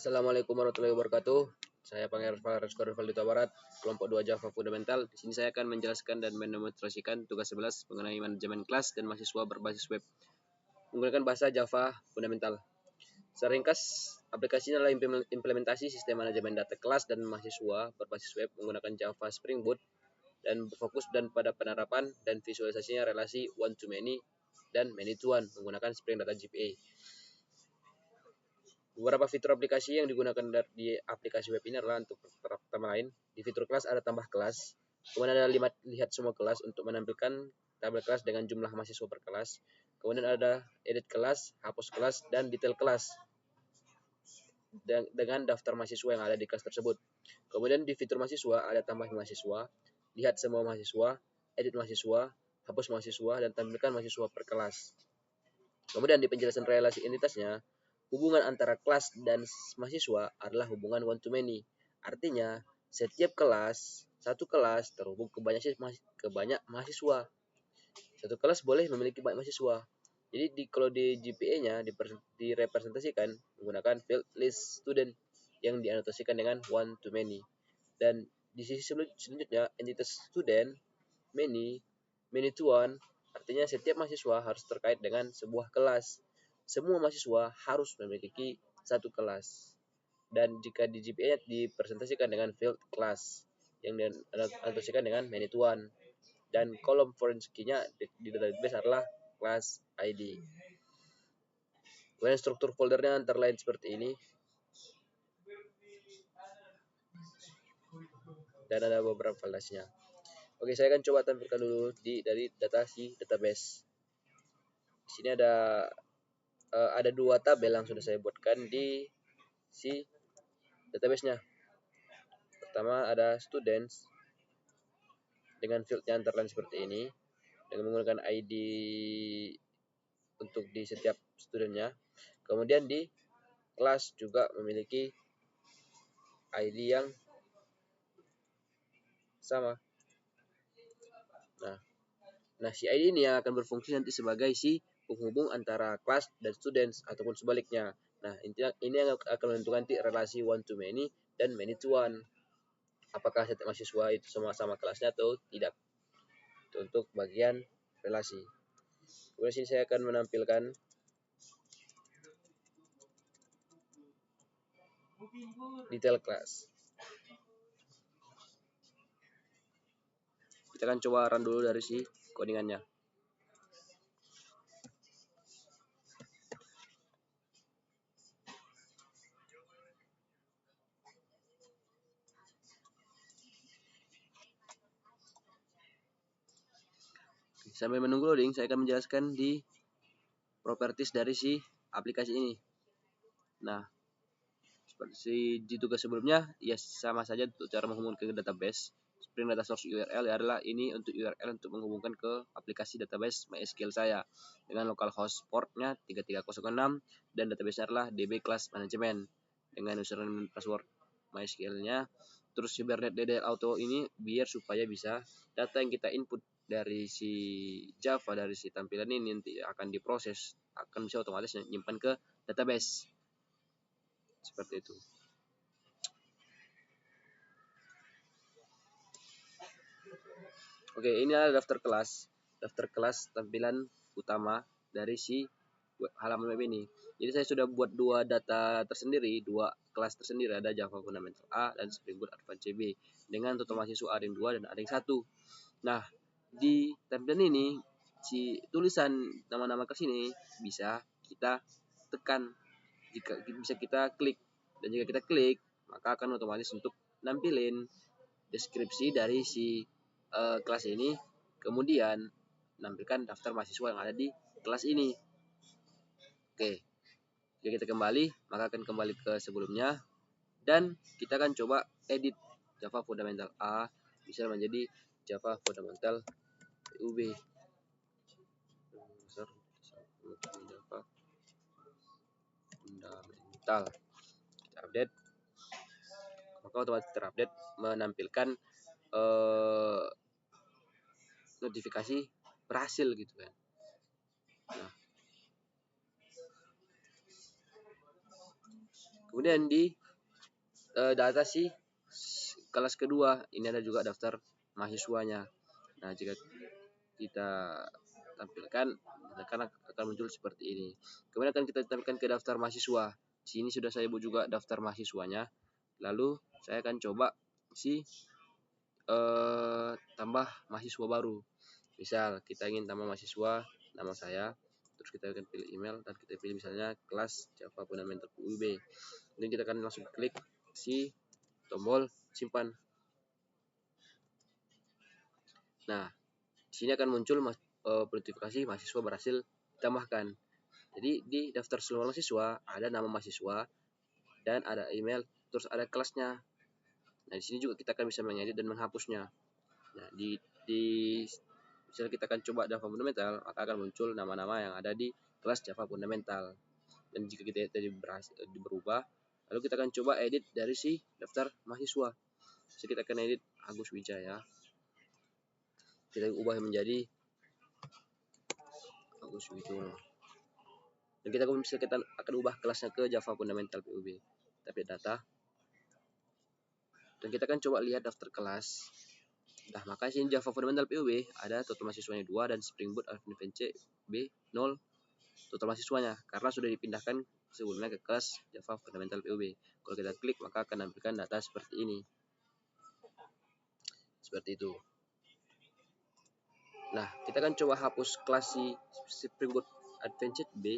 Assalamualaikum warahmatullahi wabarakatuh. Saya Pangeran Faris Rivaldi Barat, kelompok 2 Java Fundamental. Di sini saya akan menjelaskan dan mendemonstrasikan tugas 11 mengenai manajemen kelas dan mahasiswa berbasis web menggunakan bahasa Java Fundamental. Secara ringkas, aplikasinya adalah implementasi sistem manajemen data kelas dan mahasiswa berbasis web menggunakan Java Spring Boot dan berfokus pada penerapan dan visualisasinya relasi one to many dan many to one menggunakan Spring Data GPA. Beberapa fitur aplikasi yang digunakan di aplikasi web ini adalah untuk pertama lain, di fitur kelas ada tambah kelas, kemudian ada lihat semua kelas untuk menampilkan tabel kelas dengan jumlah mahasiswa per kelas, kemudian ada edit kelas, hapus kelas, dan detail kelas dengan daftar mahasiswa yang ada di kelas tersebut. Kemudian di fitur mahasiswa ada tambah mahasiswa, lihat semua mahasiswa, edit mahasiswa, hapus mahasiswa, dan tampilkan mahasiswa per kelas. Kemudian di penjelasan relasi entitasnya, hubungan antara kelas dan mahasiswa adalah hubungan one to many. Artinya, setiap kelas, satu kelas terhubung ke banyak mahasiswa. Satu kelas boleh memiliki banyak mahasiswa. Jadi kalau di GPA-nya direpresentasikan menggunakan field list student yang dianotasikan dengan one to many. Dan di sisi selanjutnya, entitas student, many to one, artinya setiap mahasiswa harus terkait dengan sebuah kelas. Semua mahasiswa harus memiliki satu kelas. Dan jika di GPA dipresentasikan dengan field class yang dianotasikan dengan many to one. Dan kolom foreign key-nya di database adalah class ID. Kemudian struktur foldernya antara lain seperti ini. Dan ada beberapa filenya. Oke, saya akan coba tampilkan dulu dari database. Di sini ada dua tabel yang sudah saya buatkan di si database-nya. Pertama ada students dengan fieldnya antara lain seperti ini dengan menggunakan ID untuk di setiap studentnya. Kemudian di kelas juga memiliki ID yang sama. Nah, si ID ini yang akan berfungsi nanti sebagai si penghubung antara kelas dan students ataupun sebaliknya. Nah, ini yang akan menentukan nanti relasi one to many dan many to one. Apakah setiap mahasiswa itu sama-sama kelasnya atau tidak. Itu untuk bagian relasi. Kemudian sini saya akan menampilkan detail kelas. Kita akan coba run dulu dari si codingannya. Sambil menunggu loading, saya akan menjelaskan di properties dari si aplikasi ini. Nah, seperti di tugas sebelumnya, ya sama saja untuk cara menghubungkan ke database. Spring Data Source URL adalah ini untuk URL untuk menghubungkan ke aplikasi database MySQL saya dengan localhost portnya 3306 dan database-nya adalah DB Class Management dengan username dan password MySQL-nya. Terus Hibernate DDL Auto ini biar supaya bisa data yang kita input dari si Java, dari si tampilan ini nanti akan diproses, akan bisa otomatis menyimpan ke database. Seperti itu. Oke, ini adalah daftar kelas tampilan utama dari si halaman web ini. Jadi saya sudah buat dua data tersendiri, dua kelas tersendiri, ada Java Fundamental A dan Spring Boot Advanced CB dengan total mahasiswa A-2 dan A-1. Nah, di tampilan ini si tulisan nama-nama kelas ini bisa kita tekan, jika bisa kita klik, dan jika kita klik maka akan otomatis untuk nampilin deskripsi dari si kelas ini, kemudian menampilkan daftar mahasiswa yang ada di kelas ini. Oke, jika kita kembali maka akan kembali ke sebelumnya dan kita akan coba edit Java Fundamental A bisa menjadi Java Fundamental UB. Java Fundamental. Kita update, maka otomatis terupdate menampilkan notifikasi berhasil gitu kan. Nah, Kemudian di data si kelas kedua ini ada juga daftar mahasiswanya. Nah, jika kita tampilkan akan muncul seperti ini. Kemudian akan kita tampilkan ke daftar mahasiswa. Di sini sudah saya buat juga daftar mahasiswanya. Lalu saya akan coba tambah mahasiswa baru. Misal kita ingin tambah mahasiswa, nama saya, terus kita akan pilih email dan kita pilih misalnya kelas Java Fundamental PUB. Kemudian kita akan langsung klik si tombol simpan. Nah, di sini akan muncul notifikasi mahasiswa berhasil ditambahkan. Jadi di daftar seluruh mahasiswa ada nama mahasiswa dan ada email, terus ada kelasnya. Nah, di sini juga kita akan bisa mengedit dan menghapusnya. Nah, di misalnya kita akan coba Java Fundamental, maka akan muncul nama-nama yang ada di kelas Java Fundamental. Dan jika kita tadi berubah, lalu kita akan coba edit dari si daftar mahasiswa. Jadi kita akan edit Agus Wijaya. Kita ubah menjadi Agus Wijono. Dan kita akan ubah kelasnya ke Java Fundamental PUB. Tapi data. Dan kita akan coba lihat daftar kelas. Nah, maka sini Java Fundamental PUB ada total mahasiswanya 2 dan Spring Boot Advance B0 total mahasiswanya karena sudah dipindahkan sebelumnya ke kelas Java Fundamental PUB. Kalau kita klik maka akan menampilkan data seperti ini. Seperti itu. Nah, kita akan coba hapus kelas si Spring Boot Advanced B.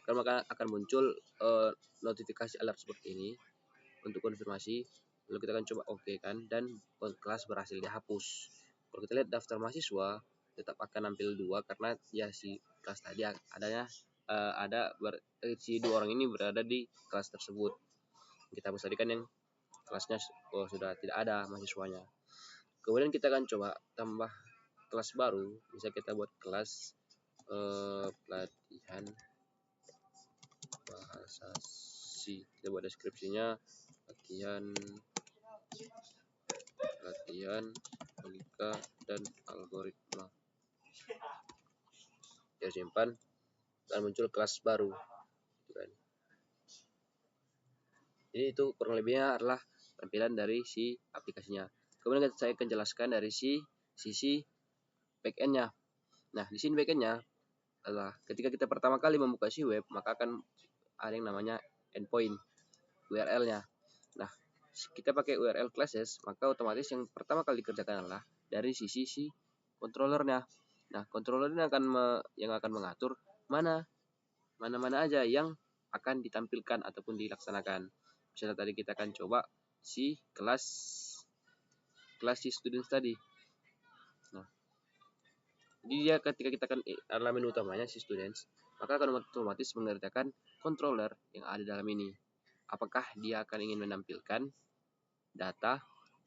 Karena maka akan muncul notifikasi alert seperti ini untuk konfirmasi. Lalu kita akan coba OK kan, dan kelas berhasil dihapus. Kalau kita lihat daftar mahasiswa tetap akan nampil 2 karena ya si kelas tadi si 2 orang ini berada di kelas tersebut. Kita hapus tadi kan yang kelasnya sudah tidak ada mahasiswanya. Kemudian kita akan coba tambah kelas baru. Bisa kita buat kelas pelatihan bahasa C. Kita buat deskripsinya latihan logika dan algoritma. Kita simpan dan muncul kelas baru. Jadi itu kurang lebihnya adalah tampilan dari si aplikasinya. Kemudian saya akan jelaskan dari sisi backend-nya. Nah, di sini backend-nya adalah ketika kita pertama kali membuka si web, maka akan ada yang namanya endpoint URL-nya. Nah, kita pakai URL classes, maka otomatis yang pertama kali dikerjakan adalah dari sisi si controllernya. Nah, controller ini yang akan mengatur mana aja yang akan ditampilkan ataupun dilaksanakan. Misalnya tadi kita akan coba si kelas si students tadi. Nah, jadi dia ketika kita akan adalah menu utamanya si students, maka akan otomatis mengerjakan controller yang ada dalam ini. Apakah dia akan ingin menampilkan data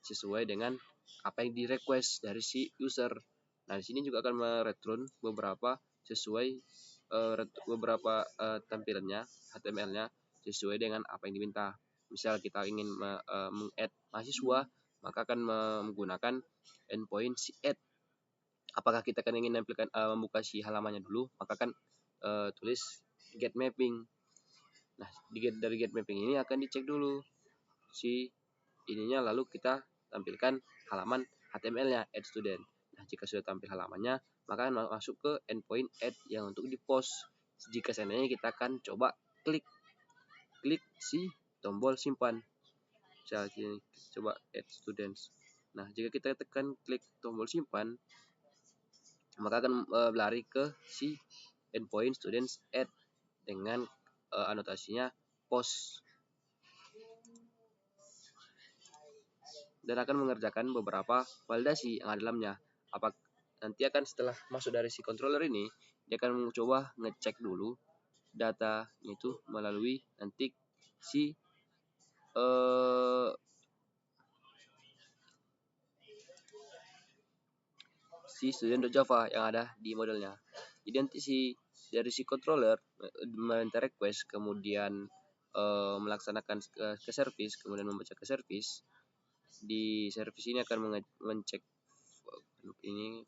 sesuai dengan apa yang di request dari si user. Nah, di sini juga akan mereturn beberapa sesuai beberapa tampilannya HTML-nya sesuai dengan apa yang diminta. Misal kita ingin meng-add mahasiswa, maka akan menggunakan endpoint si add. Apakah kita akan ingin menampilkan membuka si halamannya dulu, maka akan tulis get mapping. Nah, dari get mapping ini akan dicek dulu si ininya, lalu kita tampilkan halaman HTML-nya add student. Nah, jika sudah tampil halamannya, maka masuk ke endpoint add yang untuk di post. Jika seandainya kita akan coba klik si tombol simpan. Misalnya kita coba add students. Nah, jika kita tekan klik tombol simpan, maka akan berlari ke si endpoint students add dengan anotasinya post. Dan akan mengerjakan beberapa validasi yang ada dalamnya. Nanti akan setelah masuk dari si controller ini, dia akan mencoba ngecek dulu data itu melalui nanti si student.java yang ada di modelnya. Jadi nanti dari si controller meminta request, kemudian melaksanakan ke service, kemudian membaca ke service. Di service ini akan mengecek ini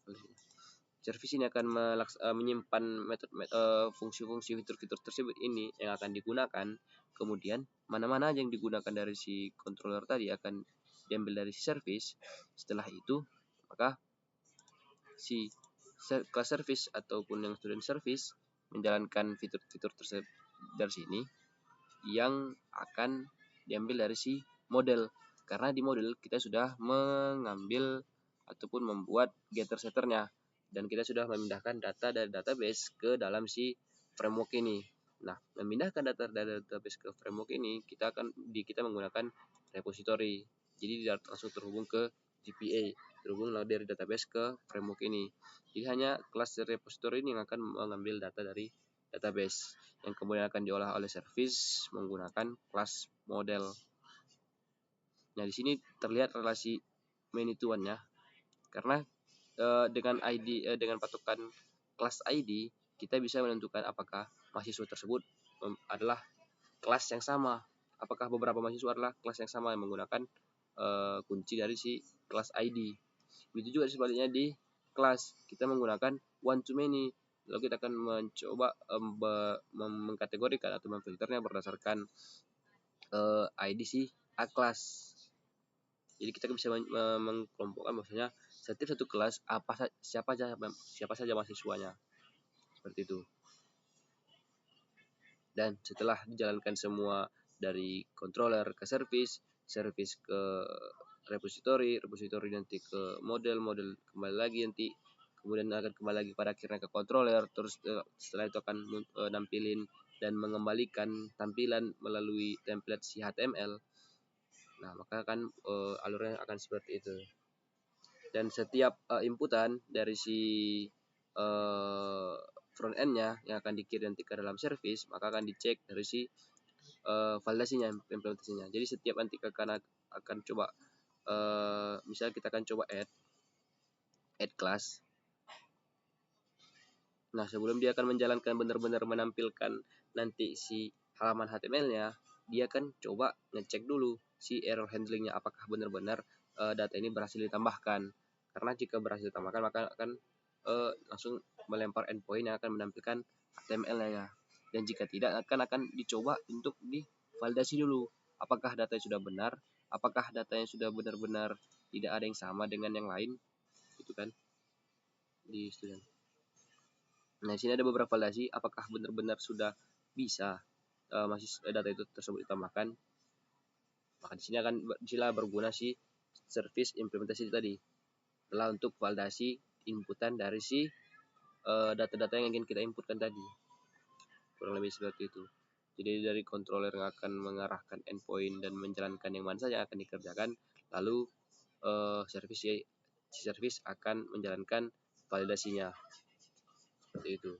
Service ini akan menyimpan fungsi-fungsi fitur-fitur tersebut ini yang akan digunakan. Kemudian mana-mana aja yang digunakan dari si controller tadi akan diambil dari si service. Setelah itu maka si class service ataupun yang student service menjalankan fitur-fitur tersebut dari sini yang akan diambil dari si model. Karena di model kita sudah mengambil ataupun membuat getter setternya, dan kita sudah memindahkan data dari database ke dalam si framework ini. Nah, memindahkan data dari database ke framework ini kita menggunakan repository. Jadi langsung terhubung ke GPA, terhubung dari database ke framework ini. Jadi hanya kelas repository ini yang akan mengambil data dari database yang kemudian akan diolah oleh service menggunakan kelas model. Nah, di sini terlihat relasi many to one ya. Karena dengan dengan patokan kelas ID kita bisa menentukan apakah mahasiswa tersebut adalah kelas yang sama. Apakah beberapa mahasiswa adalah kelas yang sama yang menggunakan kunci dari si kelas ID. Begitu juga sebaliknya di kelas kita menggunakan one to many. Lalu kita akan mencoba mengkategorikan atau memfilternya berdasarkan ID si A kelas. Jadi kita bisa mengkelompokkan maksudnya setiap satu kelas siapa saja mahasiswanya. Seperti itu. Dan setelah dijalankan semua dari controller ke service ke repository nanti ke model kembali lagi nanti, kemudian akan kembali lagi pada akhirnya ke controller, terus setelah itu akan nampilin dan mengembalikan tampilan melalui template si HTML. Nah, maka kan alurnya akan seperti itu. Dan setiap inputan dari si front end-nya yang akan dikirim nanti ke dalam service, maka akan dicek dari si validasinya, implementasinya. Jadi setiap nanti akan coba misalnya kita akan coba add class. Nah, sebelum dia akan menjalankan benar-benar menampilkan nanti si halaman HTML-nya, dia akan coba ngecek dulu si error handling-nya apakah benar-benar data ini berhasil ditambahkan. Karena jika berhasil ditambahkan maka akan langsung melempar endpoint yang akan menampilkan HTML-nya. Dan jika tidak akan dicoba untuk divalidasi dulu apakah data sudah benar, apakah datanya sudah benar-benar tidak ada yang sama dengan yang lain, gitu kan, di student. Nah, di sini ada beberapa validasi apakah benar-benar sudah bisa data itu tersebut ditambahkan. Maka di sini akan berguna si service implementasi tadi adalah untuk validasi inputan dari si data-data yang ingin kita inputkan tadi. Kurang lebih seperti itu. Jadi dari controller yang akan mengarahkan endpoint dan menjalankan yang mana saja akan dikerjakan, lalu service akan menjalankan validasinya. Seperti itu.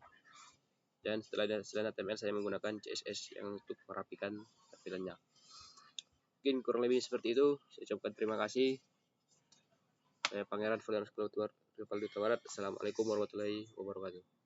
Dan setelah HTML saya menggunakan CSS yang untuk merapikan tampilannya. Mungkin kurang lebih seperti itu. Saya ucapkan terima kasih. Saya Pangeran Valdianus Rivaldi Tawarat. Assalamualaikum warahmatullahi wabarakatuh.